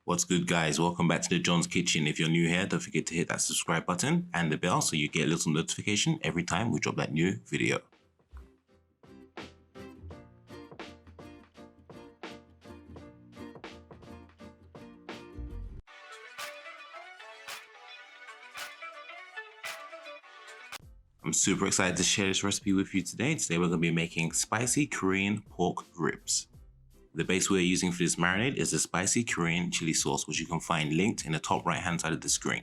What's good, guys? Welcome back to the John's Kitchen. If you're new here, don't forget to hit that subscribe button and the bell so you get a little notification every time we drop that new video. I'm super excited to share this recipe with you today. Today we're going to be making spicy Korean pork ribs. The base we're using for this marinade is the spicy Korean chili sauce, which you can find linked in the top right hand side of the screen.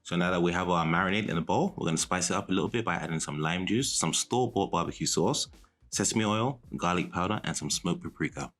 So now that we have our marinade in a bowl, we're going to spice it up a little bit by adding some lime juice, some store-bought barbecue sauce, sesame oil, garlic powder, and some smoked paprika.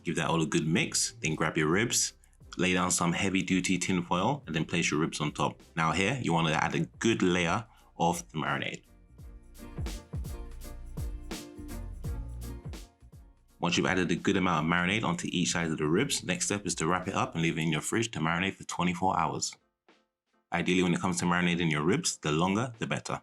Give that all a good mix, then grab your ribs, lay down some heavy duty tin foil, and then place your ribs on top. Now here, you want to add a good layer of the marinade. Once you've added a good amount of marinade onto each side of the ribs, next step is to wrap it up and leave it in your fridge to marinate for 24 hours. Ideally, when it comes to marinating your ribs, the longer, the better.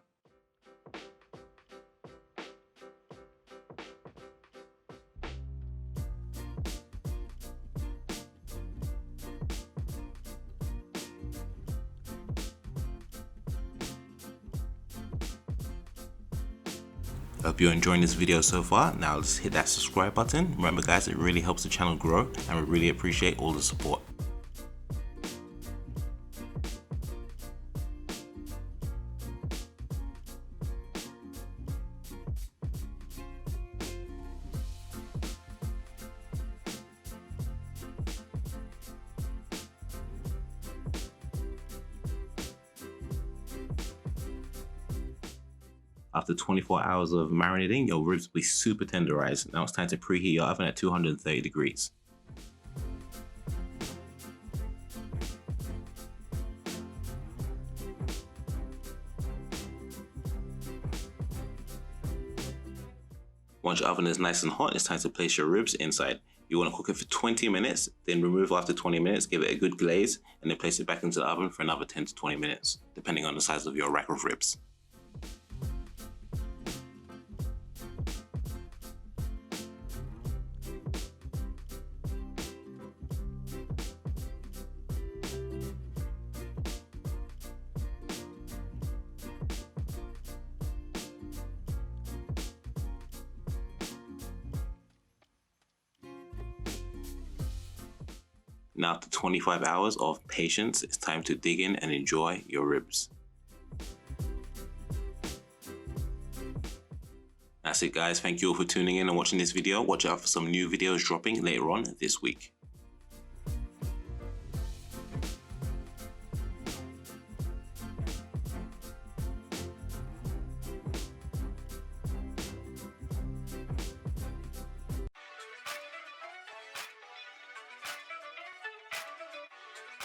Hope you're enjoying this video so far. Now let's hit that subscribe button. Remember guys, it really helps the channel grow and we really appreciate all the support. After 24 hours of marinating, your ribs will be super tenderized. Now it's time to preheat your oven at 230 degrees. Once your oven is nice and hot, it's time to place your ribs inside. You want to cook it for 20 minutes, then remove after 20 minutes, give it a good glaze, and then place it back into the oven for another 10 to 20 minutes, depending on the size of your rack of ribs. Now after 25 hours of patience, it's time to dig in and enjoy your ribs. That's it guys, thank you all for tuning in and watching this video. Watch out for some new videos dropping later on this week.